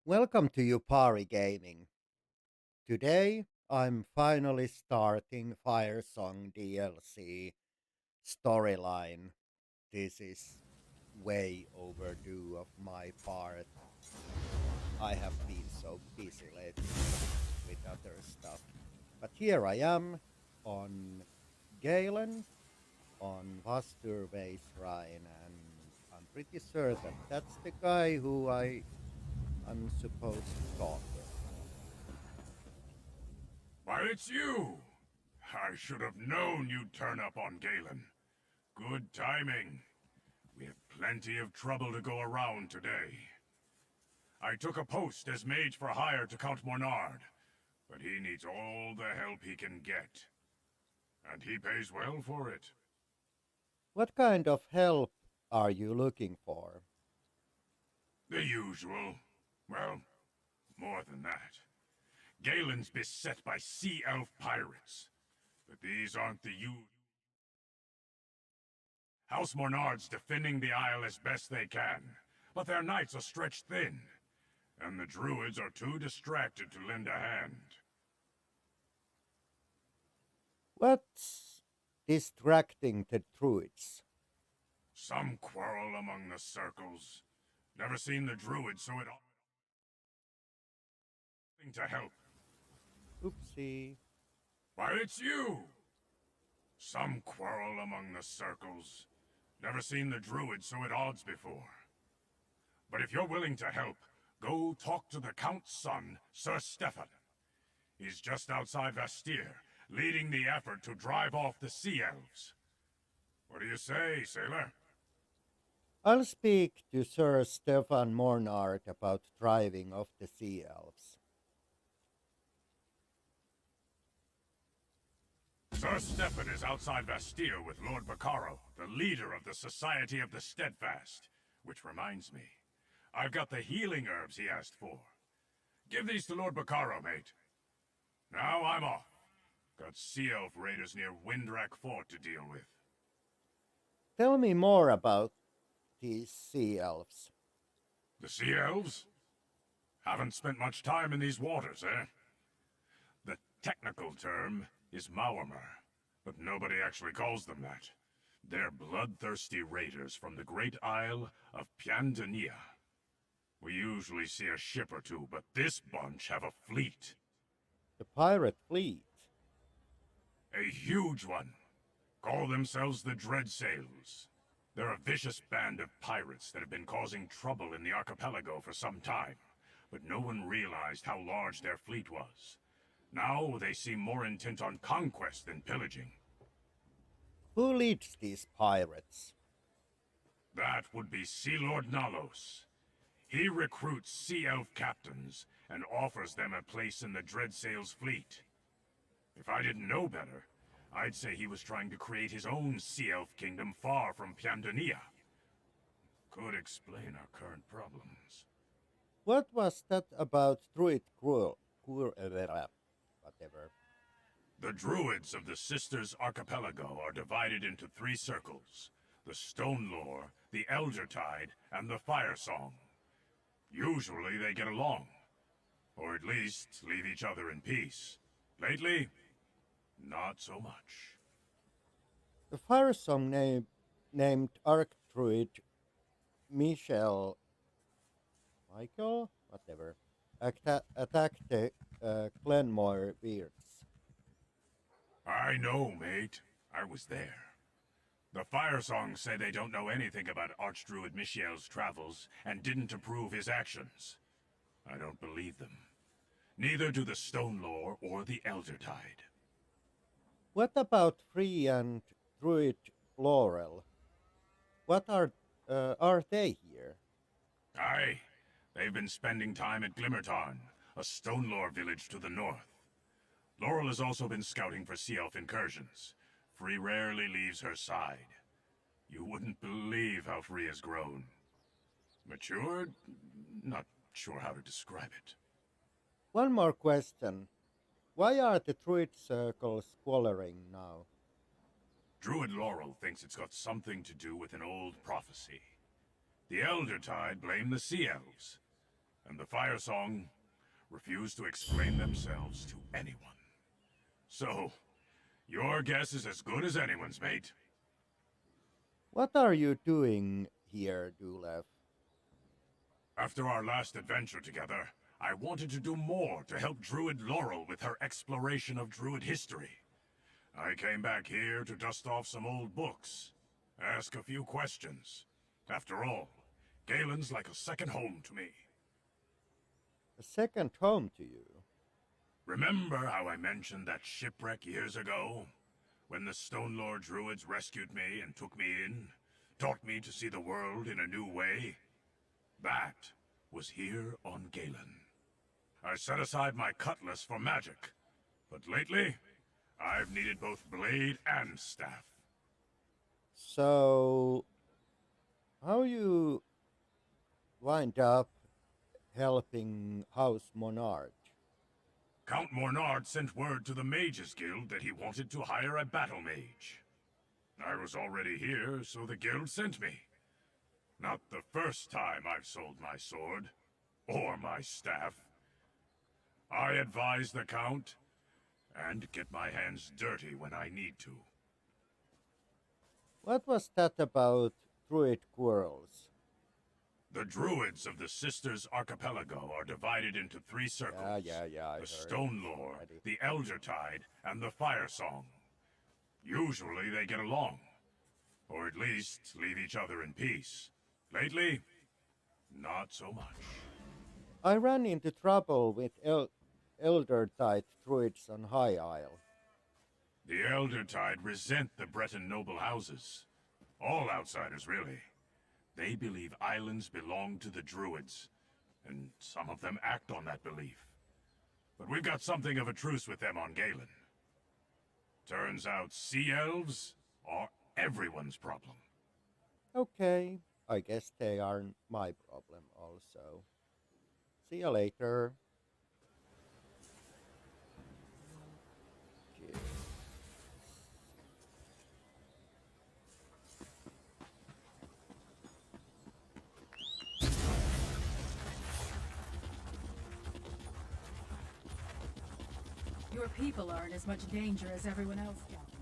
Welcome to Upari Gaming. Today I'm finally starting Firesong DLC storyline. This is way overdue of my part. I have been so busy lately with other stuff. But here I am on Galen on Vasturvey Shrine, and I'm pretty certain that's the guy who I am supposed to talk with. Why, it's you! I should have known you'd turn up on Galen. Good timing. We have plenty of trouble to go around today. I took a post as mage for hire to Count Mornard, but he needs all the help he can get. And he pays well for it. What kind of help are you looking for? The usual. Well, more than that. Galen's beset by sea elf pirates. But these aren't the House Mornard's defending the Isle as best they can, but their knights are stretched thin, and the druids are too distracted to lend a hand. What's distracting the druids? Some quarrel among the circles. Never seen the druids, so it all to help. Oopsie. Why, it's you! Some quarrel among the circles. Never seen the druids, so at odds before. But if you're willing to help, go talk to the Count's son, Sir Stefan. He's just outside Vastir, leading the effort to drive off the Sea Elves. What do you say, sailor? I'll speak to Sir Stefan Mornard about driving off the sea elves. Sir Stefan is outside Vastir with Lord Baccaro, the leader of the Society of the Steadfast. Which reminds me, I've got the healing herbs he asked for. Give these to Lord Baccaro, mate. Now I'm off. Got Sea Elf raiders near Windrak Fort to deal with. Tell me more about these sea elves. The Sea Elves? Haven't spent much time in these waters, eh? The technical term is Maormer, but nobody actually calls them that. They're bloodthirsty raiders from the great isle of Piandania. We usually see a ship or two, but this bunch have a fleet. The pirate fleet. A huge one. Call themselves the Dreadsails. They're a vicious band of pirates that have been causing trouble in the archipelago for some time, but no one realized how large their fleet was. Now they seem more intent on conquest than pillaging. Who leads these pirates? That would be Sea Lord Nalos. He recruits Sea Elf captains and offers them a place in the Dreadsails fleet. If I didn't know better, I'd say he was trying to create his own Sea Elf kingdom far from Piandania. Could explain our current problems. What was that about druid whatever. The druids of the Sisters Archipelago are divided into three circles: the Stone Lore, the Elder Tide, and the Firesong. Usually they get along, or at least leave each other in peace. Lately, not so much. The Firesong named Archdruid Michel Michael, whatever, attacked the Glenmore Beards. I know, mate. I was there. The Firesong say they don't know anything about Archdruid Michiel's travels and didn't approve his actions. I don't believe them. Neither do the Stone Lore or the Elder Tide. What about Free and Druid Laurel? What are they here? Aye, they've been spending time at Glimmertarn, a Stone Lore village to the north. Laurel has also been scouting for Sea Elf incursions. Free rarely leaves her side. You wouldn't believe how Free has grown. Matured? Not sure how to describe it. One more question. Why are the Druid circles squalling now? Druid Laurel thinks it's got something to do with an old prophecy. The Elder Tide blame the Sea Elves. and the Firesong refuse to explain themselves to anyone. So, your guess is as good as anyone's, mate. What are you doing here, Dulev? After our last adventure together, I wanted to do more to help Druid Laurel with her exploration of Druid history. I came back here to dust off some old books, ask a few questions. After all, Galen's like a second home to me. A second home to you? Remember how I mentioned that shipwreck years ago? When the Stone Lord Druids rescued me and took me in, taught me to see the world in a new way? That was here on Galen. I set aside my cutlass for magic, but lately, I've needed both blade and staff. So, how you wind up helping House Monarch? Count Mornard sent word to the Mages Guild that he wanted to hire a battle mage. I was already here, so the guild sent me. Not the first time I've sold my sword, or my staff. I advise the Count, and get my hands dirty when I need to. What was that about druid quarrels? The druids of the Sisters Archipelago are divided into three circles. I The heard Stone this Lore, already. the Elder Tide, and the Firesong. Usually they get along, or at least leave each other in peace. Lately, not so much. I ran into trouble with Elder Tide druids on High Isle. The Elder Tide resent the Breton noble houses. All outsiders, really. They believe islands belong to the Druids, and some of them act on that belief. But we've got something of a truce with them on Galen. Turns out sea elves are everyone's problem. Okay, I guess they aren't my problem also. See you later. Jeez. Your people are in as much danger as everyone else down there.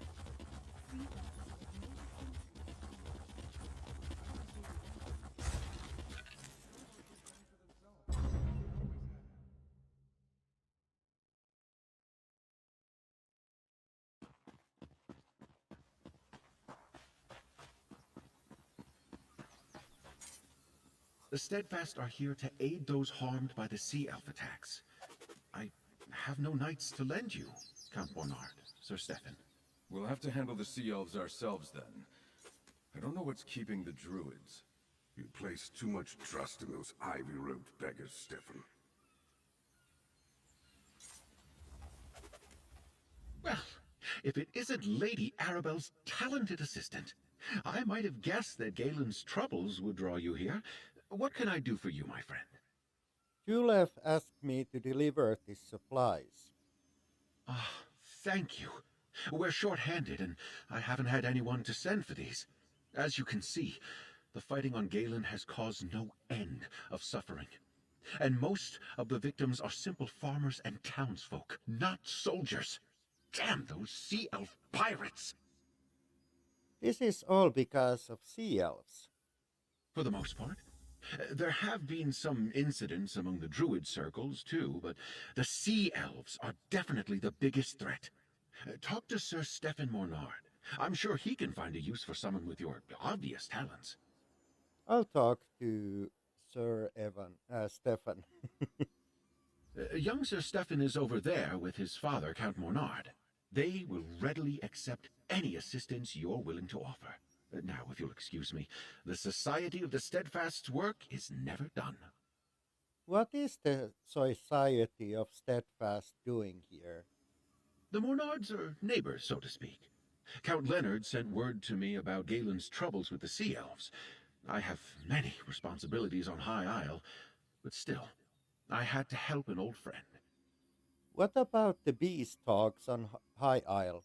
The Steadfast are here to aid those harmed by the Sea Elf attacks. I have no knights to lend you, Count Bernard, Sir Stephen. We'll have to handle the Sea Elves ourselves then. I don't know what's keeping the Druids. You place too much trust in those ivy-robed beggars, Stephen. Well, if it isn't Lady Arabelle's talented assistant, I might have guessed that Galen's troubles would draw you here. What can I do for you, my friend? Julev asked me to deliver these supplies. Ah, thank you. We're short-handed, and I haven't had anyone to send for these. As you can see, the fighting on Galen has caused no end of suffering. And most of the victims are simple farmers and townsfolk, not soldiers. Damn those sea elf pirates! This is all because of sea elves. For the most part. There have been some incidents among the druid circles, too, but the sea elves are definitely the biggest threat. Talk to Sir Stephen Mornard. I'm sure he can find a use for someone with your obvious talents. I'll talk to Stefan. Young Sir Stephen is over there with his father, Count Mornard. They will readily accept any assistance you're willing to offer. Now, if you'll excuse me, the Society of the Steadfast's work is never done. What is the Society of Steadfast doing here? The Mornards are neighbors, so to speak. Count Leonard sent word to me about Galen's troubles with the Sea Elves. I have many responsibilities on High Isle, but still, I had to help an old friend. What about the beast talks on High Isle?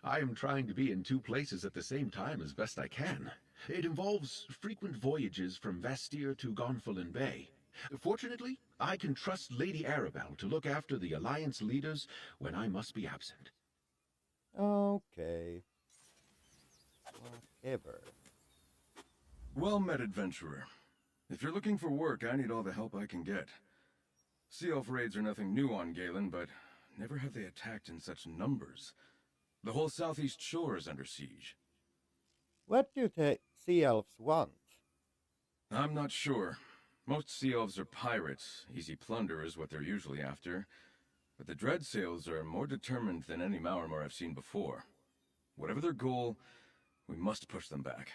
I am trying to be in two places at the same time as best I can. It involves frequent voyages from Vastir to Gonfalon Bay. Fortunately, I can trust Lady Arabelle to look after the Alliance leaders when I must be absent. Okay. Whatever. Well met, adventurer. If you're looking for work, I need all the help I can get. Sea Elf raids are nothing new on Galen, but never have they attacked in such numbers. The whole southeast shore is under siege. What do the sea elves want? I'm not sure. Most Sea Elves are pirates. Easy plunder is what they're usually after. But the Dreadsails are more determined than any Maormer I've seen before. Whatever their goal, we must push them back.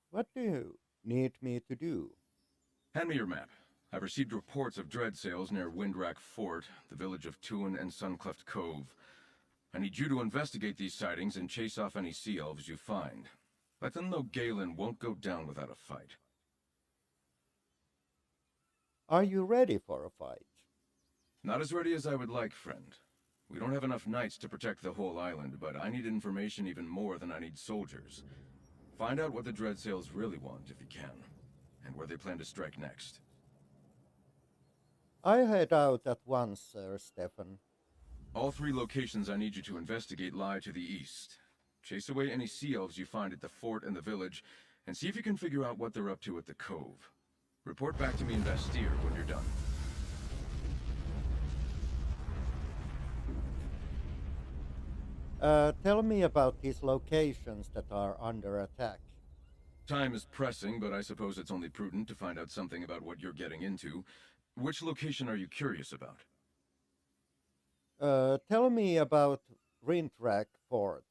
What do you need me to do? Hand me your map. I've received reports of Dreadsails near Windrack Fort, the village of Tuin and Suncleft Cove. I need you to investigate these sightings and chase off any Sea Elves you find. Let them know Galen won't go down without a fight. Are you ready for a fight? Not as ready as I would like, friend. We don't have enough knights to protect the whole island, but I need information even more than I need soldiers. Find out what the Dreadsails really want, if you can, and where they plan to strike next. I head out at once, Sir Stefan. All 3 locations I need you to investigate lie to the east. Chase away any Sea Elves you find at the fort and the village, and see if you can figure out what they're up to at the cove. Report back to me in Vastir when you're done. Tell me about these locations that are under attack. Time is pressing, but I suppose it's only prudent to find out something about what you're getting into. Which location are you curious about? Tell me about Rintrack Fort.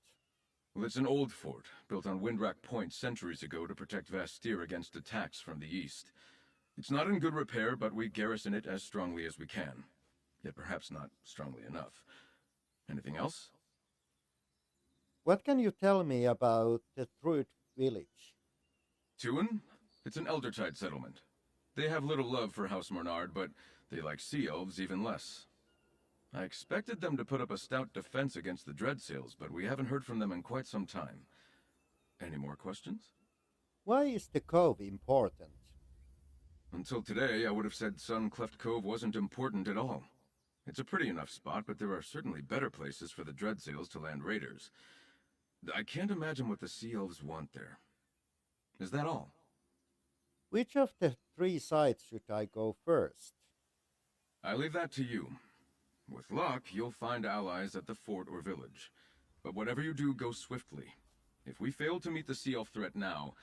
Well, it's an old fort, built on Windrack Point centuries ago to protect Vastir against attacks from the east. It's not in good repair, but we garrison it as strongly as we can. Yet perhaps not strongly enough. Anything else? What can you tell me about the Druid village? Tuin? It's an Eldertide settlement. They have little love for House Mornard, but they like Sea Elves even less. I expected them to put up a stout defense against the Dreadsails, but we haven't heard from them in quite some time. Any more questions? Why is the cove important? Until today, I would have said Suncleft Cove wasn't important at all. It's a pretty enough spot, but there are certainly better places for the Dreadsails to land raiders. I can't imagine what the Sea Elves want there. Is that all? Which of the 3 sites should I go first? I leave that to you. With luck, you'll find allies at the fort or village. But whatever you do, go swiftly. If we fail to meet the Sea Elf threat now,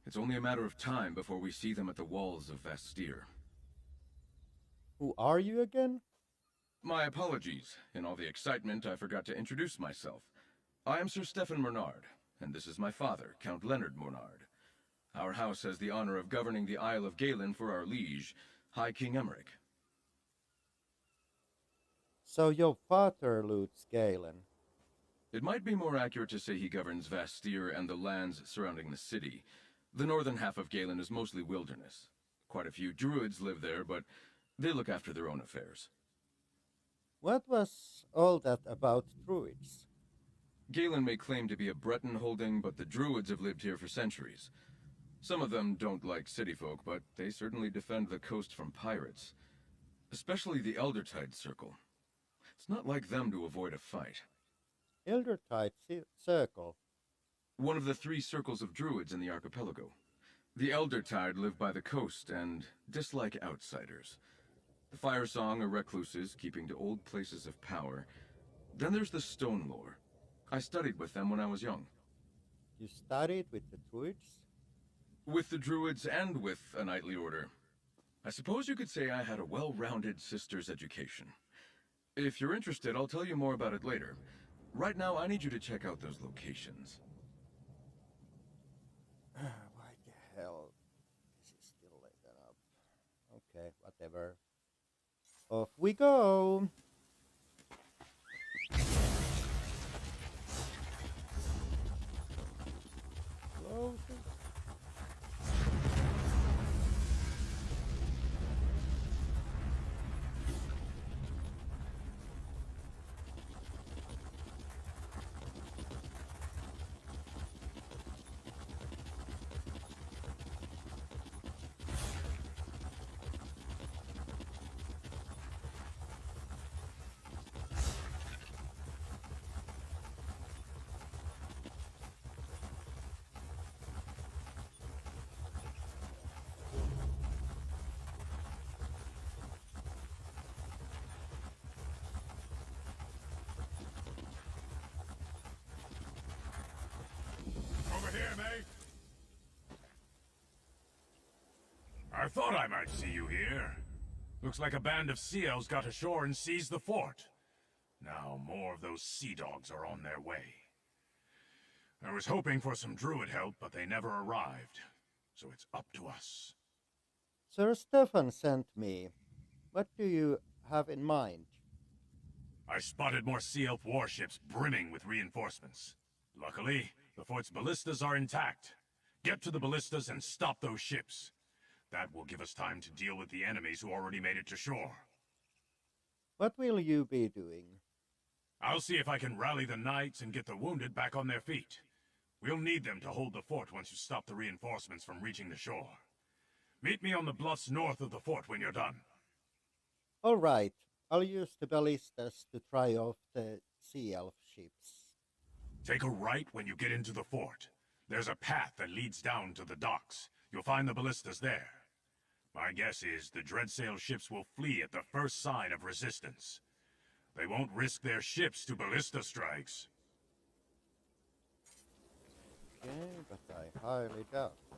it's only a matter of time before we see them at the walls of Vastir. Who are you again? My apologies. In all the excitement, I forgot to introduce myself. I am Sir Stefan Mornard, and this is my father, Count Leonard Mornard. Our house has the honor of governing the Isle of Galen for our liege, High King Emmerich. So your father loots Galen. It might be more accurate to say he governs Vastir and the lands surrounding the city. The northern half of Galen is mostly wilderness. Quite a few druids live there, but they look after their own affairs. What was all that about druids? Galen may claim to be a Breton holding, but the druids have lived here for centuries. Some of them don't like city folk, but they certainly defend the coast from pirates. Especially the Eldertide Circle. It's not like them to avoid a fight. Eldertide Circle. One of the 3 circles of druids in the archipelago. The Eldertide live by the coast and dislike outsiders. The Firesong are recluses, keeping to old places of power. Then there's the Stone Lore. I studied with them when I was young. You studied with the druids? With the druids and with a knightly order. I suppose you could say I had a well-rounded sister's education. If you're interested, I'll tell you more about it later. Right now, I need you to check out those locations. Why the hell? This is still lit up. Okay, whatever. Off we go! Closer. thought I might see you here. Looks like a band of sea elves got ashore and seized the fort. Now more of those sea dogs are on their way. I was hoping for some druid help, but they never arrived. So it's up to us. Sir Stefan sent me. What do you have in mind? I spotted more sea elf warships brimming with reinforcements. Luckily, the fort's ballistas are intact. Get to the ballistas and stop those ships. That will give us time to deal with the enemies who already made it to shore. What will you be doing? I'll see if I can rally the knights and get the wounded back on their feet. We'll need them to hold the fort once you stop the reinforcements from reaching the shore. Meet me on the bluffs north of the fort when you're done. All right, I'll use the ballistas to try off the sea elf ships. Take a right when you get into the fort. There's a path that leads down to the docks. You'll find the ballistas there. My guess is the Dreadsail ships will flee at the first sign of resistance. They won't risk their ships to ballista strikes. Okay, but I highly doubt that.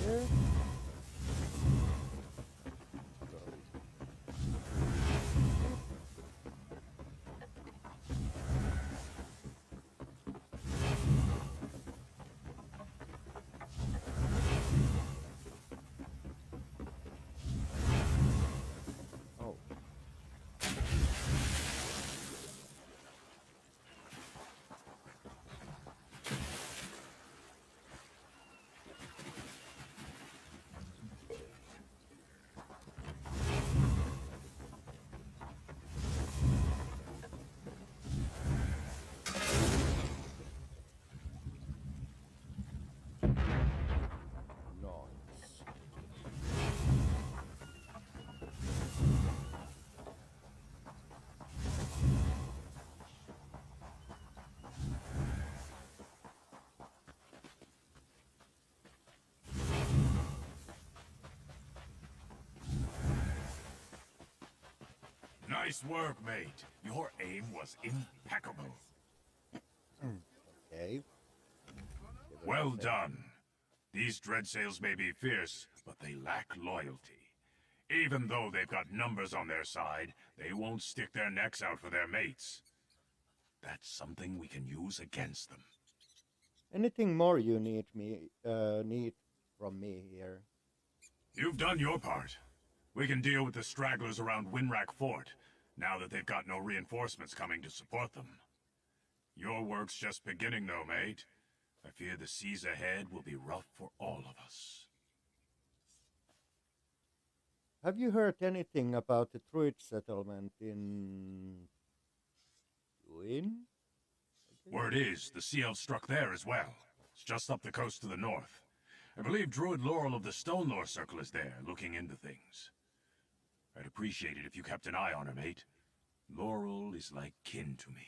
Here. Oh. Nice. Nice work, mate. Your aim was impeccable. Okay. Well done. These Dreadsails may be fierce, but they lack loyalty. Even though they've got numbers on their side, they won't stick their necks out for their mates. That's something we can use against them. Anything more you need from me here? You've done your part. We can deal with the stragglers around Winrack Fort, now that they've got no reinforcements coming to support them. Your work's just beginning, though, mate. I fear the seas ahead will be rough for all of us. Have you heard anything about the druid settlement in Duin? Word is, the sea elves struck there as well. It's just up the coast to the north. I believe Druid Laurel of the Stone Lore Circle is there, looking into things. I'd appreciate it if you kept an eye on her, mate. Laurel is like kin to me.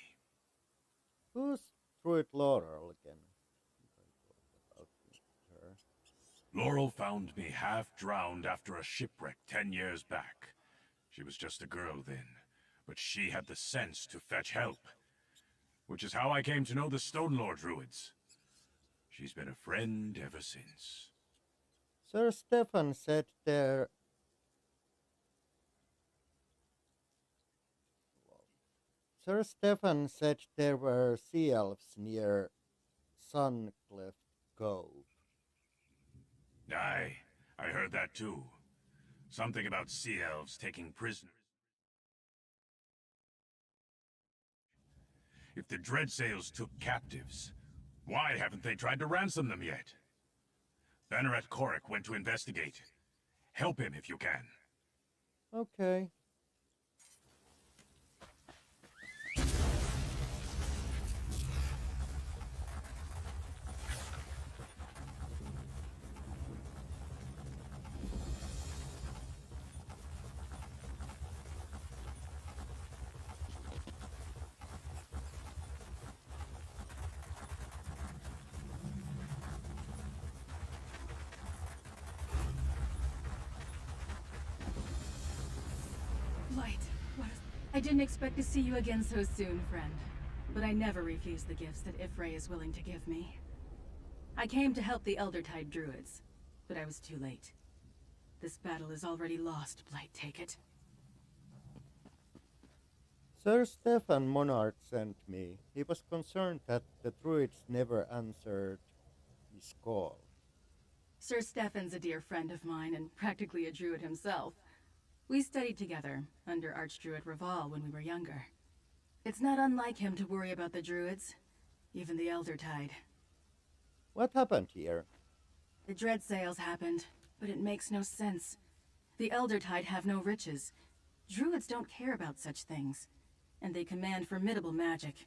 Who's Druid Laurel again? About her. Laurel found me half drowned after a shipwreck 10 years back. She was just a girl then, but she had the sense to fetch help. Which is how I came to know the Stone Lord Druids. She's been a friend ever since. Sir Stefan said there. Sir Stefan said there were sea elves near Suncleft Cove. Aye, I heard that too. Something about sea elves taking prisoners. If the Dreadsails took captives, why haven't they tried to ransom them yet? Banneret Korik went to investigate. Help him if you can. Okay. Light, I didn't expect to see you again so soon, friend. But I never refuse the gifts that Ifray is willing to give me. I came to help the Eldertide Druids, but I was too late. This battle is already lost, Blight, take it. Sir Stefan Monard sent me. He was concerned that the druids never answered his call. Sir Stefan's a dear friend of mine and practically a druid himself. We studied together under Archdruid Raval when we were younger. It's not unlike him to worry about the druids, even the Eldertide. What happened here? The Dreadsails happened, but it makes no sense. The Eldertide have no riches. Druids don't care about such things, and they command formidable magic.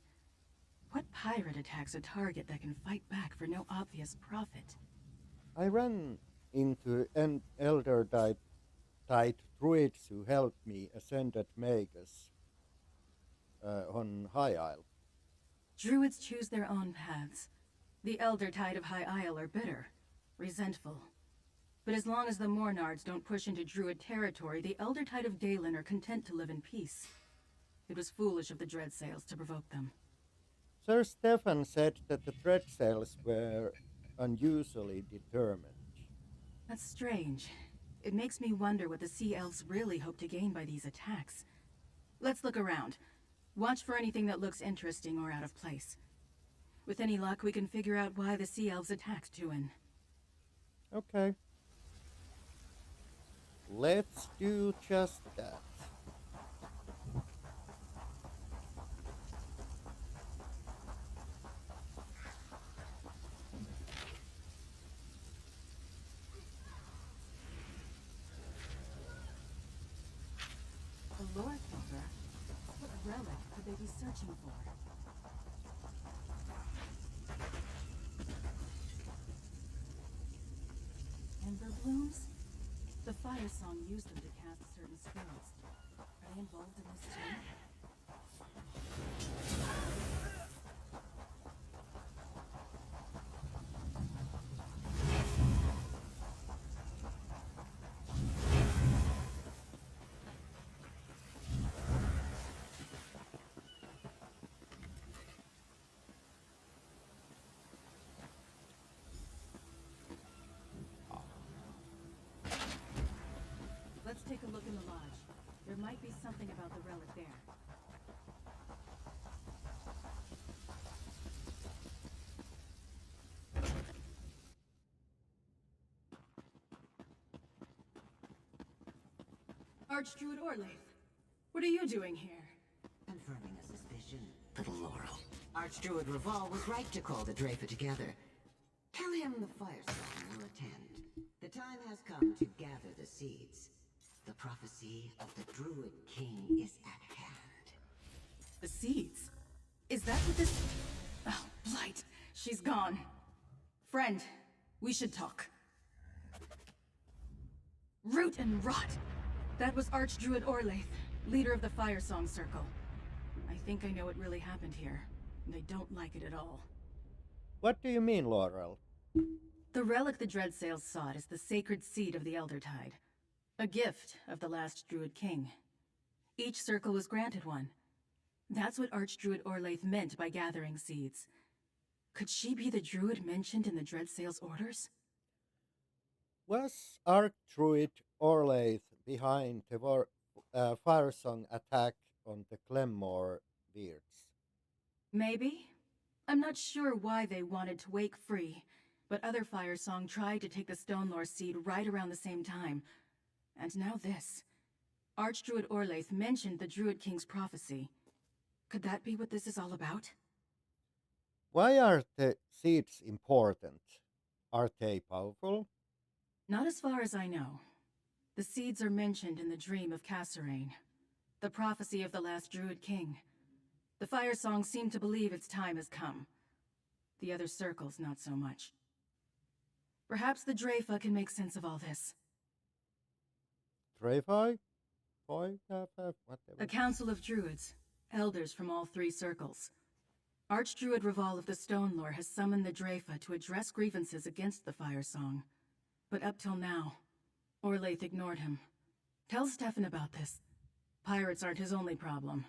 What pirate attacks a target that can fight back for no obvious profit? I ran into an elder tide druids who helped me ascend at Magus on High Isle. Druids choose their own paths. The Eldertide of High Isle are bitter, resentful. But as long as the Mornards don't push into Druid territory, the Eldertide of Galen are content to live in peace. It was foolish of the Dreadsails to provoke them. Sir Stefan said that the Dreadsails were unusually determined. That's strange. It makes me wonder what the Sea Elves really hope to gain by these attacks. Let's look around. Watch for anything that looks interesting or out of place. With any luck, we can figure out why the Sea Elves attacked Tuin. Okay. Let's do just that. The Lord Father? What relic could they be searching for? Ember blooms? The Firesong used them to cast certain spells. Are they involved in this too? Let's take a look in the lodge. There might be something about the relic there. Archdruid Orlaith, what are you doing here? Confirming a suspicion, little Laurel. Archdruid Raval was right to call the Drafer together. Tell him the Firesong will attend. The time has come to gather the seeds. The prophecy of the Druid King is at hand. The seeds? Is that what this... Oh, Blight. She's gone. Friend, we should talk. Root and rot! That was Archdruid Orlaith, leader of the Firesong Circle. I think I know what really happened here. They don't like it at all. What do you mean, Laurel? The relic the Dreadsails sought is the sacred seed of the Eldertide. A gift of the last Druid King. Each circle was granted one. That's what Archdruid Orlaith meant by gathering seeds. Could she be the druid mentioned in the Dreadsails orders? Was Archdruid Orlaith behind the Firesong attack on the Clemmore Beards? Maybe. I'm not sure why they wanted to wake free, but other Firesong tried to take the Stonelore seed right around the same time. And now this. Archdruid Orlaith mentioned the Druid King's prophecy. Could that be what this is all about? Why are the seeds important? Are they powerful? Not as far as I know. The seeds are mentioned in the dream of Kasserine, the prophecy of the last Druid King. The Firesong seem to believe its time has come. The other circles, not so much. Perhaps the Dreyfa can make sense of all this. Dreyfi? Whatever. A council of druids, elders from all three circles. Archdruid Reval of the Stonelore has summoned the Dreyfa to address grievances against the Firesong. But up till now, Orlaith ignored him. Tell Stefan about this. Pirates aren't his only problem.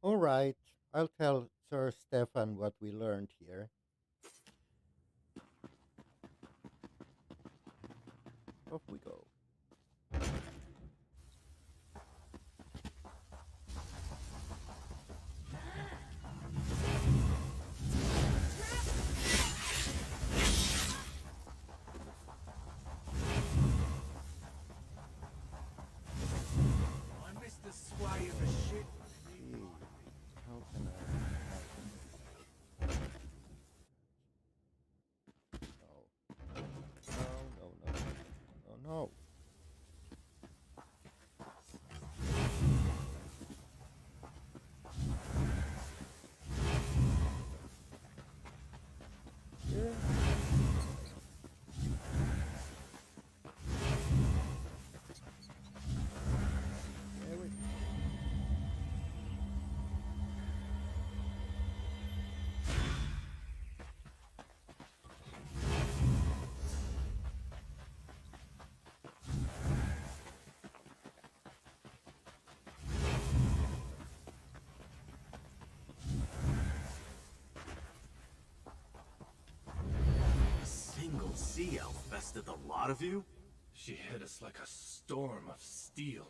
All right, I'll tell Sir Stefan what we learned here. Off we go. I missed the sway of a ship. How can I? No. Yeah. There we go. A single sea elf bested the lot of you? She hit us like a storm of steel.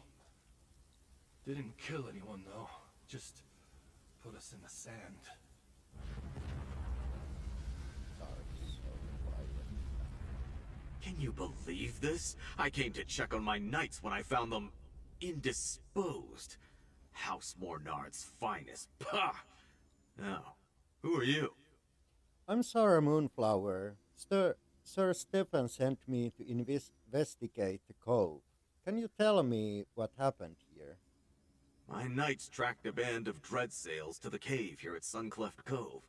Didn't kill anyone, though. Just put us in the sand. Can you believe this? I came to check on my knights when I found them indisposed. House Mornard's finest. Pah! Now, who are you? I'm Sarah Moonflower. Sir Stefan sent me to investigate the cove. Can you tell me what happened here? My knights tracked a band of Dreadsails to the cave here at Suncleft Cove.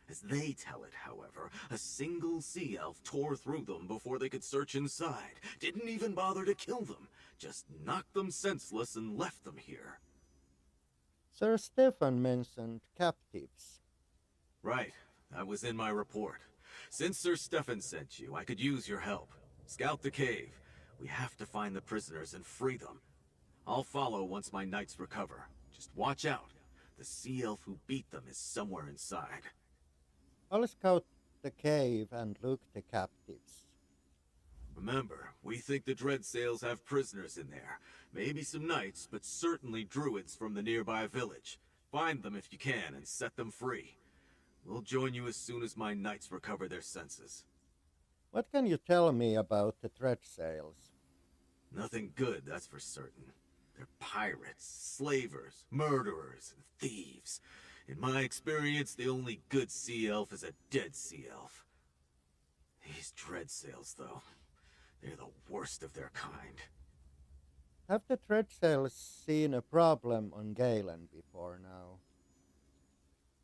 As they tell it, however, a single sea elf tore through them before they could search inside. Didn't even bother to kill them. Just knocked them senseless and left them here. Sir Stefan mentioned captives. Right. That was in my report. Since Sir Stefan sent you, I could use your help. Scout the cave. We have to find the prisoners and free them. I'll follow once my knights recover. Just watch out. The sea elf who beat them is somewhere inside. I'll scout the cave and look the captives. Remember, we think the Dreadsails have prisoners in there. Maybe some knights, but certainly druids from the nearby village. Find them if you can and set them free. We'll join you as soon as my knights recover their senses. What can you tell me about the Dreadsails? Nothing good, that's for certain. They're pirates, slavers, murderers, and thieves. In my experience, the only good sea elf is a dead sea elf. These Dreadsails, though, they're the worst of their kind. Have the Dreadsails seen a problem on Galen before now?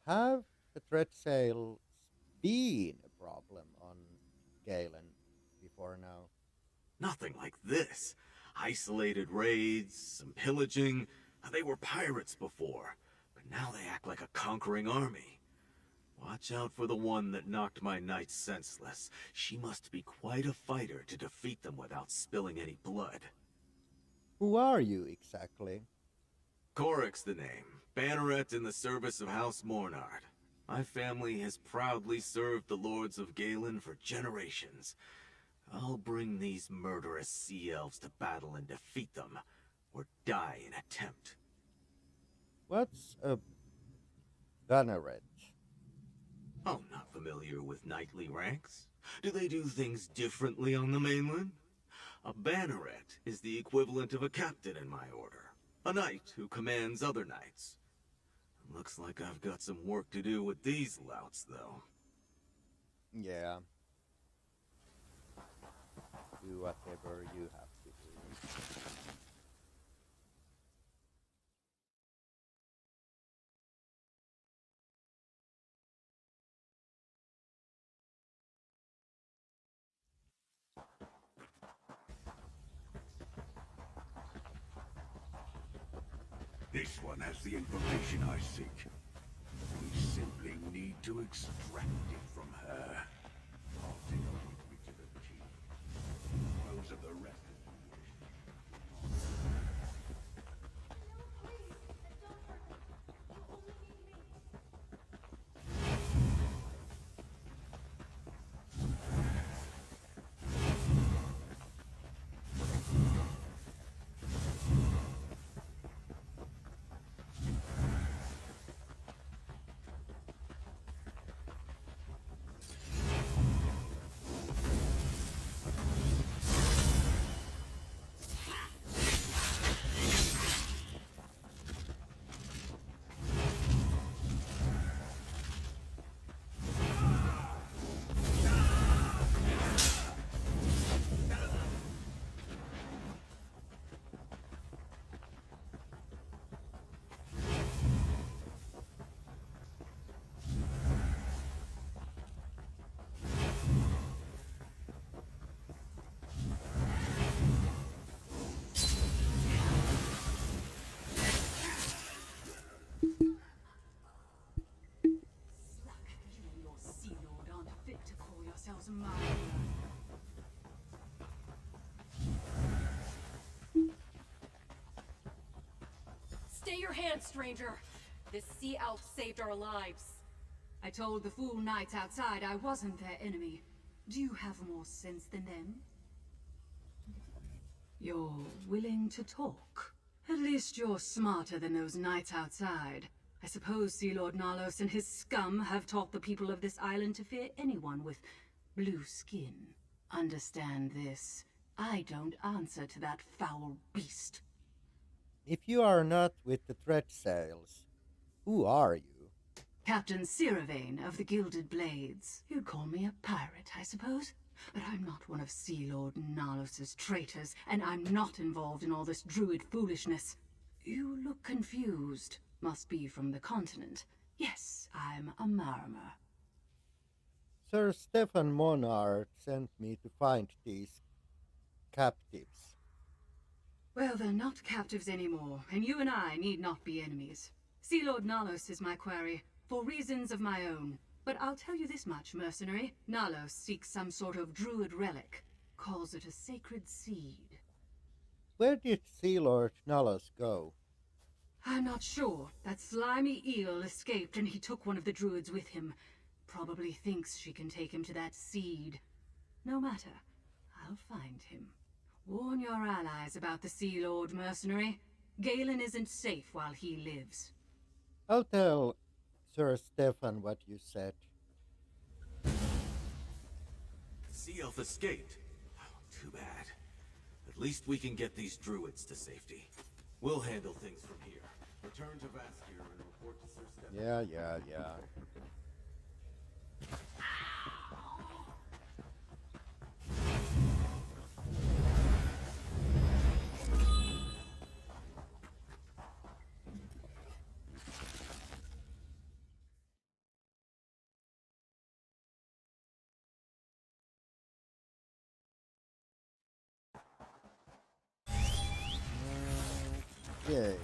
Have the Dreadsails been a problem on Galen before now? Nothing like this. Isolated raids, some pillaging. They were pirates before, but Now they act like a conquering army. Watch out for the one that knocked my knights senseless. She must be quite a fighter to defeat them without spilling any blood. Who are you exactly? Korik's the name. Banneret in the service of House Mornard. My family has proudly served the lords of Galen for generations. I'll bring these murderous sea elves to battle and defeat them, or die in attempt. What's a banneret? Oh, not familiar with knightly ranks? Do they do things differently on the mainland? A banneret is the equivalent of a captain in my order. A knight who commands other knights. Looks like I've got some work to do with these louts, though. Yeah. Do whatever you have to do. This one has the information I seek. We simply need to extract it from her. I'll take her with me to the key. Those are the rest of you. Stay your hand, stranger! This sea elf saved our lives. I told the fool knights outside I wasn't their enemy. Do you have more sense than them? You're willing to talk? At least you're smarter than those knights outside. I suppose Sea Lord Nalos and his scum have taught the people of this island to fear anyone with blue skin. Understand this. I don't answer to that foul beast. If you are not with the Dreadsails, who are you? Captain Siravane of the Gilded Blades. You'd call me a pirate, I suppose? But I'm not one of Sea Lord Nalos' traitors, and I'm not involved in all this druid foolishness. You look confused. Must be from the continent. Yes, I'm a Marmer. Sir Stefan Monard sent me to find these captives. Well, they're not captives anymore, and you and I need not be enemies. Sea Lord Nalos is my quarry, for reasons of my own. But I'll tell you this much, mercenary. Nalos seeks some sort of druid relic. Calls it a sacred seed. Where did Sea Lord Nalos go? I'm not sure. That slimy eel escaped and he took one of the druids with him. Probably thinks she can take him to that seed. No matter. I'll find him. Warn your allies about the Sea Lord, mercenary. Galen isn't safe while he lives. I'll tell Sir Stefan what you said. Sea elf escaped. Oh, too bad. At least we can get these druids to safety. We'll handle things from here. Return to Vaskir and report to Sir Stefan. Yeah. Okay.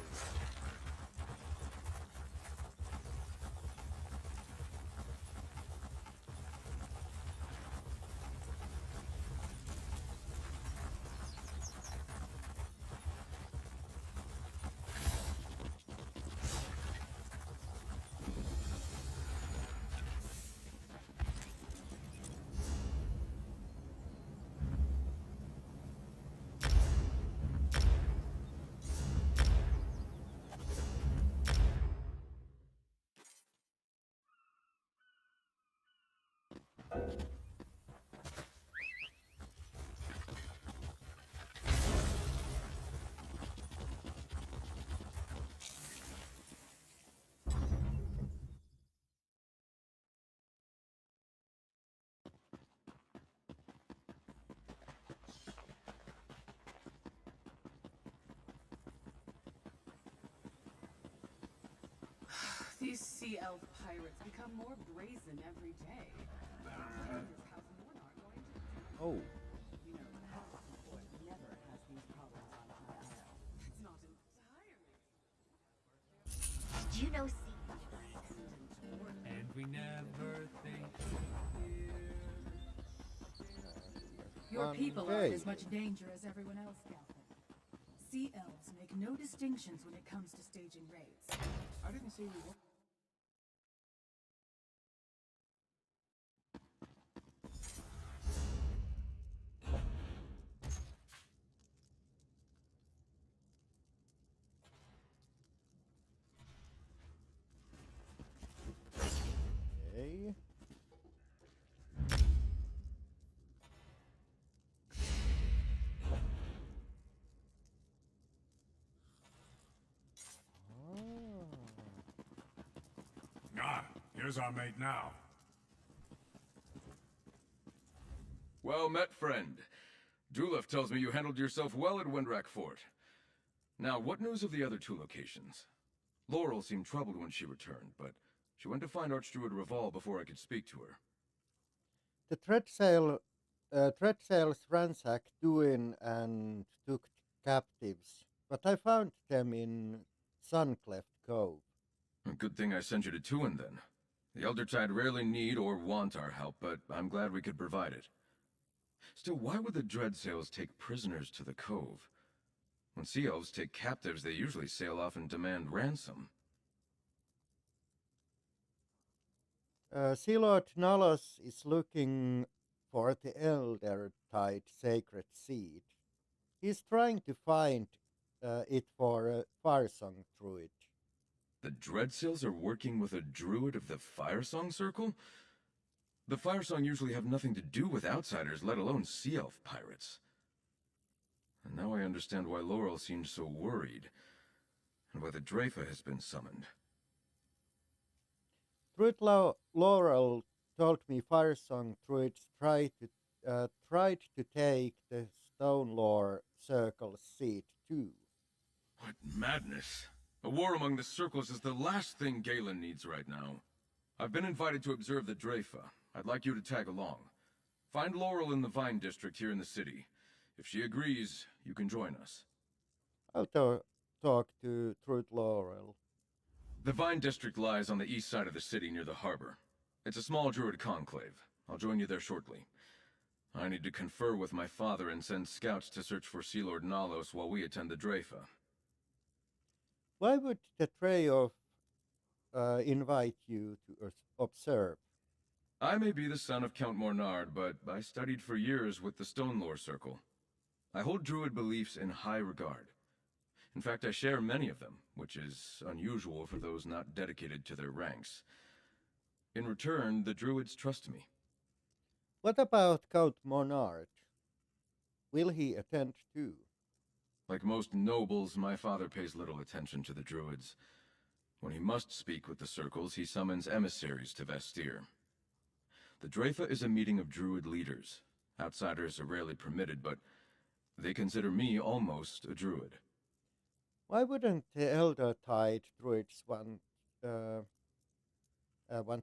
These sea elf pirates become more brazen every day. How's Mornar going to... Oh, You know, the House Report never has these problems on High Isle. It's not entirely... Did you know sea And we never think Your One people day. are in as much danger as everyone else, Galpin. Sea elves make no distinctions when it comes to staging raids. I didn't say we were. okay. Ah, here's our mate now. Well met, friend. Julef tells me you handled yourself well at Windwrack Fort. Now, what news of the other two locations? Laurel seemed troubled when she returned, but she went to find Archdruid Reval before I could speak to her. The Treadsails ransacked Duin and took captives, but I found them in Suncleft Cove. A good thing I sent you to Tuin, then. The Eldertide rarely need or want our help, but I'm glad we could provide it. Still, why would the Dreadsails take prisoners to the Cove? When Sea Elves take captives, they usually sail off and demand ransom. Sea Lord Nalos is looking for the Elder Tide sacred seed. He's trying to find it for a Firesong druid. The Dreadsails are working with a druid of the Firesong Circle? The Firesong usually have nothing to do with outsiders, let alone Sea Elf pirates. And now I understand why Laurel seemed so worried, and why the Dreyfa has been summoned. Druid Laurel told me Firesong druids tried to take the Stone Lore Circle's seed too. What madness! A war among the circles is the last thing Galen needs right now. I've been invited to observe the Dreyfa. I'd like you to tag along. Find Laurel in the Vine District here in the city. If she agrees, you can join us. I'll talk to Druid Laurel. The Vine District lies on the east side of the city near the harbor. It's a small druid conclave. I'll join you there shortly. I need to confer with my father and send scouts to search for Sea Lord Nalos while we attend the Dreyfa. Why would the trio invite you to observe? I may be the son of Count Mornard, but I studied for years with the Stonelore Circle. I hold druid beliefs in high regard. In fact, I share many of them, which is unusual for those not dedicated to their ranks. In return, the druids trust me. What about Count Monard? Will he attend too? Like most nobles, my father pays little attention to the druids. When he must speak with the circles, he summons emissaries to Vestir. The Dreyfa is a meeting of druid leaders. Outsiders are rarely permitted, but they consider me almost a druid. Why wouldn't the Elder Tide druids want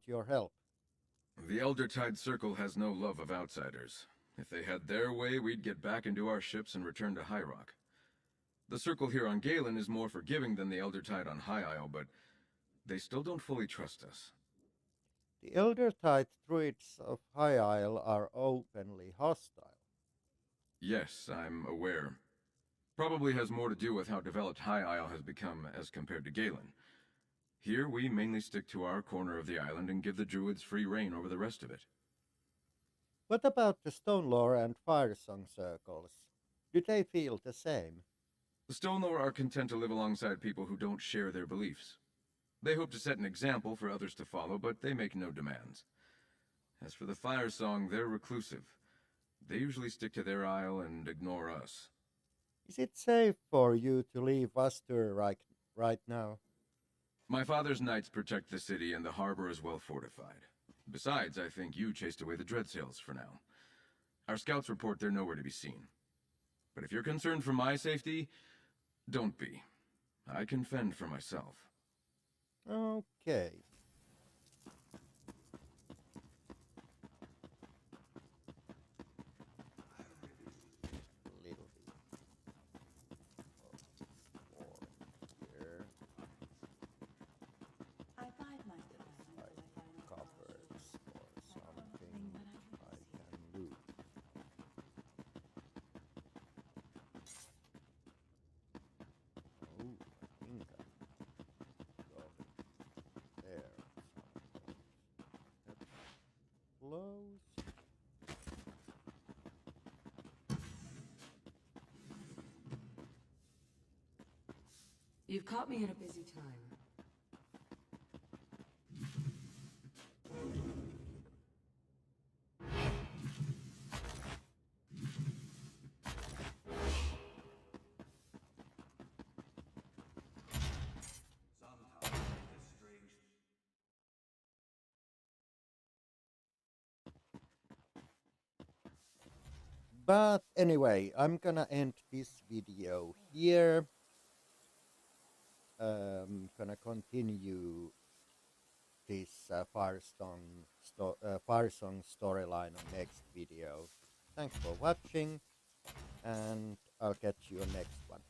your help? The Eldertide Circle has no love of outsiders. If they had their way, we'd get back into our ships and return to High Rock. The Circle here on Galen is more forgiving than the Eldertide on High Isle, but they still don't fully trust us. The Elder Tide druids of High Isle are openly hostile. Yes, I'm aware. Probably has more to do with how developed High Isle has become as compared to Galen. Here, we mainly stick to our corner of the island and give the druids free reign over the rest of it. What about the Stonelore and Firesong circles? Do they feel the same? The Stonelore are content to live alongside people who don't share their beliefs. They hope to set an example for others to follow, but they make no demands. As for the Firesong, they're reclusive. They usually stick to their isle and ignore us. Is it safe for you to leave Astur right now? My father's knights protect the city, and the harbor is well fortified. Besides, I think you chased away the Dreadsails for now. Our scouts report they're nowhere to be seen. But if you're concerned for my safety, don't be. I can fend for myself. Okay. A little bit of more here. I bide my Like covers or something I can loot. Oh, I think I got it there. Something. Close. You've caught me at a busy time. But anyway, I'm gonna end this video here. Gonna continue this Firesong storyline on next video. Thanks for watching, and I'll catch you on next one.